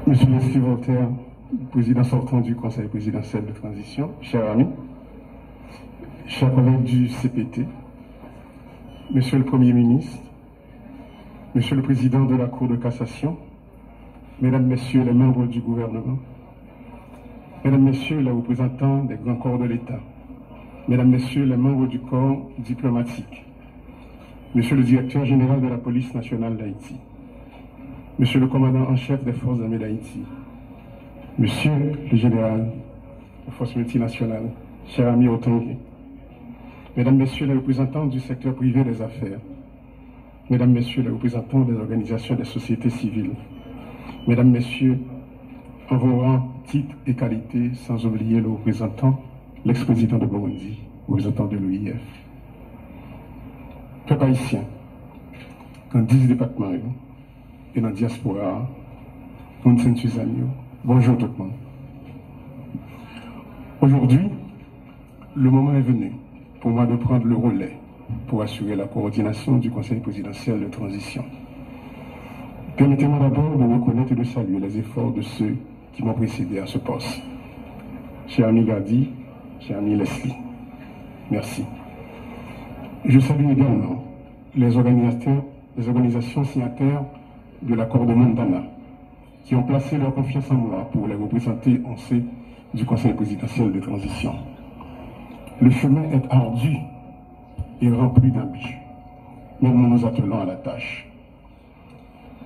Monsieur Leslie Voltaire, président sortant du Conseil présidentiel de transition, chers amis, chers collègues du CPT, Monsieur le Premier ministre, Monsieur le Président de la Cour de cassation, Mesdames, Messieurs les membres du gouvernement, Mesdames, Messieurs les représentants des grands corps de l'État, Mesdames, Messieurs les membres du corps diplomatique, Monsieur le Directeur général de la Police nationale d'Haïti, Monsieur le commandant en chef des forces armées d'Haïti, Monsieur le général des forces multinationales, chers amis Otangué, Mesdames, Messieurs les représentants du secteur privé des affaires, Mesdames, Messieurs les représentants des organisations des sociétés civiles, Mesdames, Messieurs, en vos rangs, titres et qualités, sans oublier le représentant, l'ex-président de Burundi, représentant de l'OIF. Peuple haïtien, dans 10 départements et dans la diaspora, bonjour tout le monde. Aujourd'hui, le moment est venu pour moi de prendre le relais pour assurer la coordination du Conseil présidentiel de transition. Permettez-moi d'abord de reconnaître et de saluer les efforts de ceux qui m'ont précédé à ce poste. Cher ami Gadi, cher ami Leslie, merci. Je salue également les organisations signataires de l'accord de Montana qui ont placé leur confiance en moi pour les représenter en sein du Conseil présidentiel de transition. Le chemin est ardu et rempli d'embûches, mais nous nous attelons à la tâche.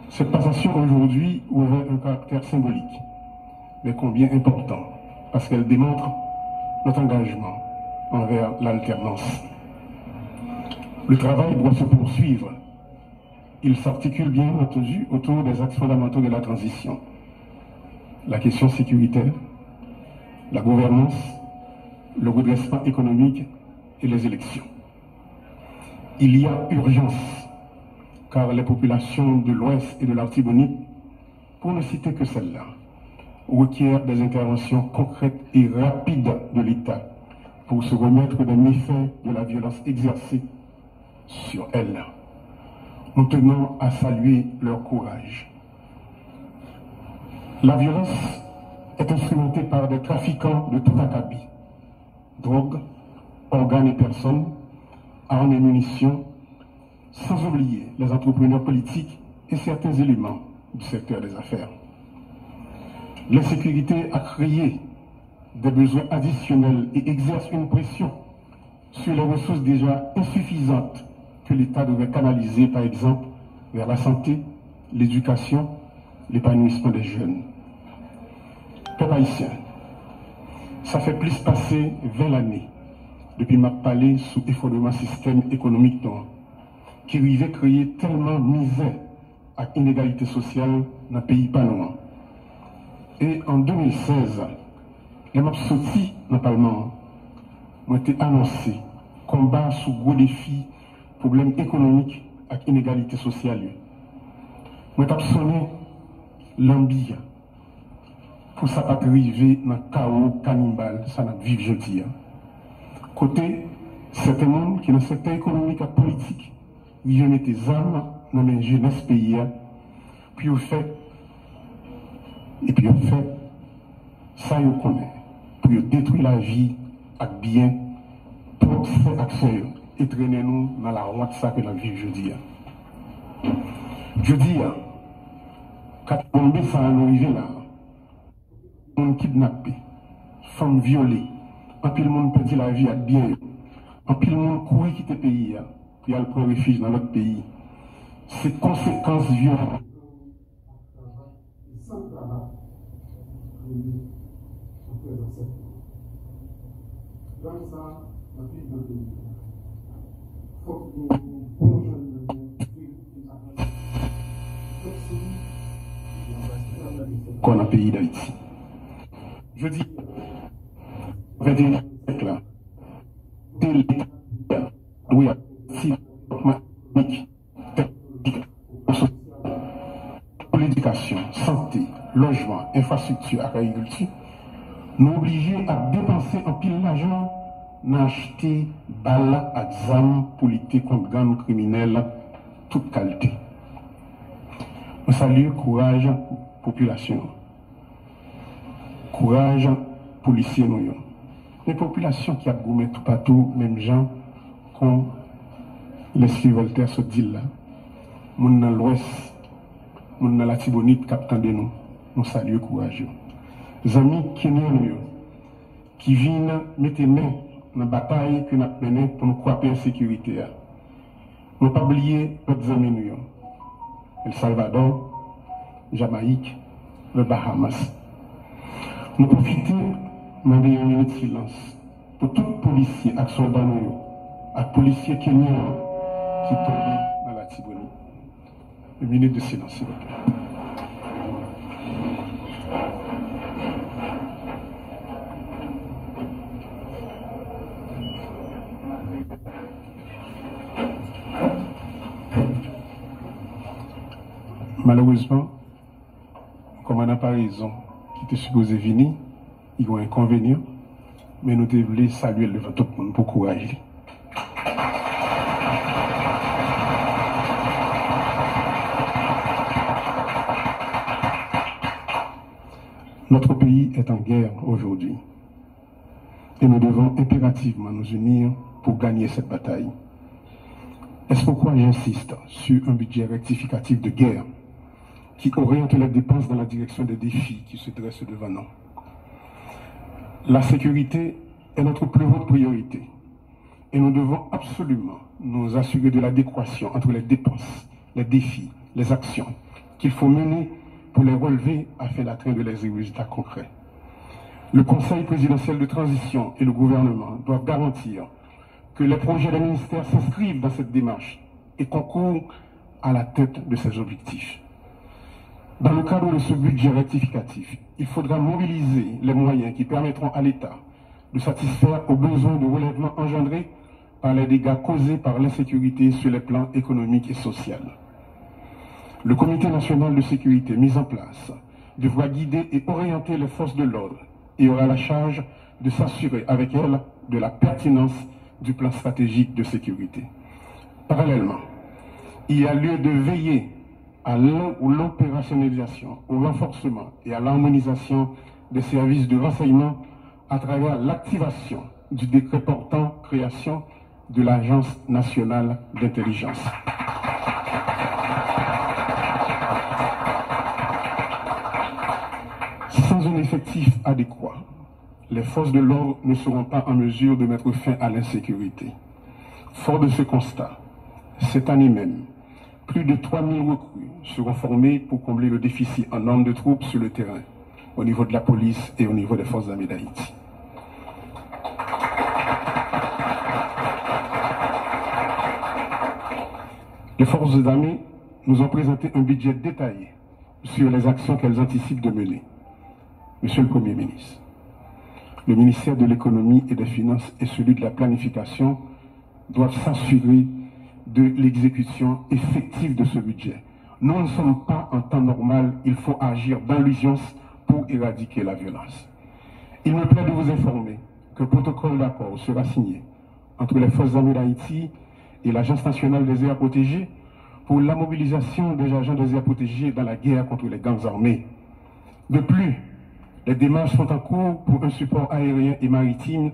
Cette passation aujourd'hui revêt un caractère symbolique, mais combien important, parce qu'elle démontre notre engagement envers l'alternance. Le travail doit se poursuivre. Il s'articule bien entendu autour des axes fondamentaux de la transition. La question sécuritaire, la gouvernance, le redressement économique et les élections. Il y a urgence, car les populations de l'Ouest et de l'Artibonite, pour ne citer que celles-là, requièrent des interventions concrètes et rapides de l'État pour se remettre des méfaits de la violence exercée sur elles. Nous tenons à saluer leur courage. La violence est instrumentée par des trafiquants de tout acabit, drogue, organes et personnes, armes et munitions, sans oublier les entrepreneurs politiques et certains éléments du secteur des affaires. L'insécurité a créé des besoins additionnels et exerce une pression sur les ressources déjà insuffisantes que l'État devrait canaliser, par exemple, vers la santé, l'éducation, l'épanouissement des jeunes. Peuple haïtien, ça fait plus passer 20 années depuis ma palais sous effondrement système économique qui arrivait créer tellement misère et inégalité sociale dans le pays pas loin. Et en 2016, les maps sortis dans le Parlement ont été annoncés combat sous gros défis, problèmes économiques et inégalité sociale. Nous avons sonné l'ambi pour ça pas arriver dans le chaos cannibale, ça n'a vivre jeudi. Côté, certains monde qui dans le secteur économique et politique, ils mettent des armes dans les jeunesse pays, puis au fait, ça ils connaissent, pour détruire la vie avec bien, pour faire action et traîner nous dans la honte ça que nous vivons jeudi. Jeudi, quand on met ça à arriver là, on kidnappé, femmes violées, en pile monde perdit la vie à bien, en pile monde courir quitter le pays, puis aller prendre refuge dans notre pays. Ces conséquences violentes. Qu'on a pays d'Haïti. Je dis, 21e siècle là, oui, pour l'éducation, santé, logement, infrastructure, agriculture, nous obligés à dépenser un pile d'argent dans acheter balles à examen pour lutter contre gangs criminels toute qualité. On salue le courage de la population. Courage, policiers nous. Les populations qui a gourmet tout partout, même gens, qu'on les Voltaire se dit là. Moun dans l'ouest, moun dans la Tibonite, captain de nous saluons courageux. Les amis qui viennent mettre main dans la bataille que nous avons menée pour nous croiser en sécurité. Nous ne pas oublier notre amis nous. El Salvador, Jamaïque, le Bahamas. Nous profitons de une minute de silence pour tous les policiers et soldats et policiers kenyans qui tombent dans la Tibonite. Une minute de silence, s'il vous plaît. Malheureusement, comme on n'a pas raison, qui était supposé venir, il y a un inconvénient, mais nous devons saluer devant tout le monde pour courage. Notre pays est en guerre aujourd'hui et nous devons impérativement nous unir pour gagner cette bataille. Est-ce pourquoi j'insiste sur un budget rectificatif de guerre qui oriente les dépenses dans la direction des défis qui se dressent devant nous. La sécurité est notre plus haute priorité et nous devons absolument nous assurer de l'adéquation entre les dépenses, les défis, les actions qu'il faut mener pour les relever afin d'atteindre les résultats concrets. Le Conseil présidentiel de transition et le gouvernement doivent garantir que les projets des ministères s'inscrivent dans cette démarche et concourent à la tête de ces objectifs. Dans le cadre de ce budget rectificatif, il faudra mobiliser les moyens qui permettront à l'État de satisfaire aux besoins de relèvement engendrés par les dégâts causés par l'insécurité sur les plans économiques et sociaux. Le Comité national de sécurité mis en place devra guider et orienter les forces de l'ordre et aura la charge de s'assurer avec elles de la pertinence du plan stratégique de sécurité. Parallèlement, il y a lieu de veiller à l'opérationnalisation, au renforcement et à l'harmonisation des services de renseignement à travers l'activation du décret portant création de l'Agence nationale d'intelligence. Sans un effectif adéquat, les forces de l'ordre ne seront pas en mesure de mettre fin à l'insécurité. Fort de ce constat, cette année même, plus de 3000 recrues seront formés pour combler le déficit en nombre de troupes sur le terrain, au niveau de la police et au niveau des forces armées d'Haïti. Les forces armées nous ont présenté un budget détaillé sur les actions qu'elles anticipent de mener. Monsieur le Premier ministre, le ministère de l'économie et des finances et celui de la planification doivent s'assurer de l'exécution effective de ce budget. Nous ne sommes pas en temps normal, il faut agir dans l'urgence pour éradiquer la violence. Il me plaît de vous informer qu'un protocole d'accord sera signé entre les forces armées d'Haïti et l'Agence nationale des aires protégées pour la mobilisation des agents des aires protégées dans la guerre contre les gangs armés. De plus, les démarches sont en cours pour un support aérien et maritime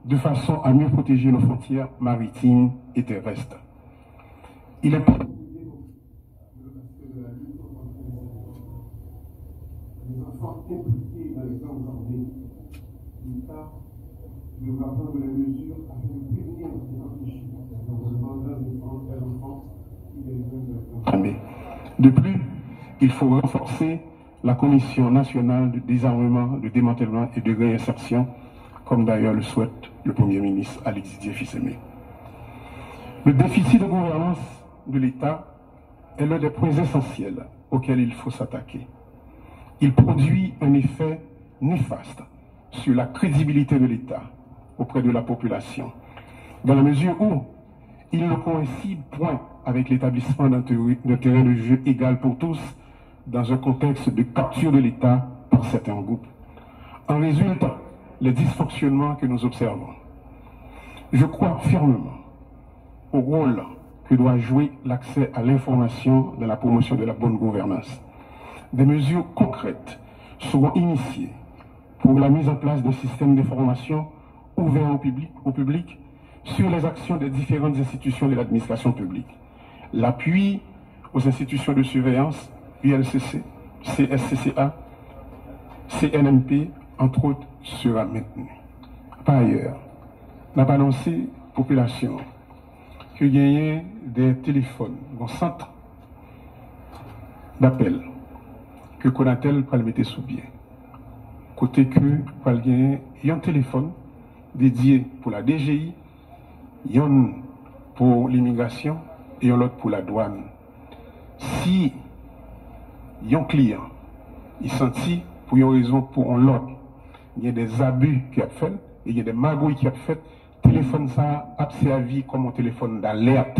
de façon à mieux protéger nos frontières maritimes et terrestres. Il est important les enfants impliqués dans les gangs armés. L'État devra prendre les mesures afin de prévenir et empêcher l'enrôlement des enfants et des gangs armés. De plus, il faut renforcer la Commission nationale de désarmement, de démantèlement et de réinsertion, comme d'ailleurs le souhaite le Premier ministre Alexis Dié-Fissémé. Le déficit de gouvernance de l'État est l'un des points essentiels auxquels il faut s'attaquer. Il produit un effet néfaste sur la crédibilité de l'État auprès de la population, dans la mesure où il ne coïncide point avec l'établissement d'un terrain de jeu égal pour tous dans un contexte de capture de l'État par certains groupes. En résulte les dysfonctionnements que nous observons. Je crois fermement au rôle que doit jouer l'accès à l'information dans la promotion de la bonne gouvernance. Des mesures concrètes seront initiées pour la mise en place de systèmes d'information ouverts au public sur les actions des différentes institutions de l'administration publique. L'appui aux institutions de surveillance, ULCC, CSCCA, CNMP, entre autres, sera maintenu. Par ailleurs, on a annoncé à la population qu'il y a des téléphones, un centre d'appel que Konatel peut le mettre sous pied. Côté que il y a un téléphone dédié pour la DGI, il y a un pour l'immigration et un autre pour la douane. Si il y a un client, il sentit pour une raison pour un autre, il y a des abus qui ont fait, il y a des magouilles qui ont fait, téléphone ça a servi comme un téléphone d'alerte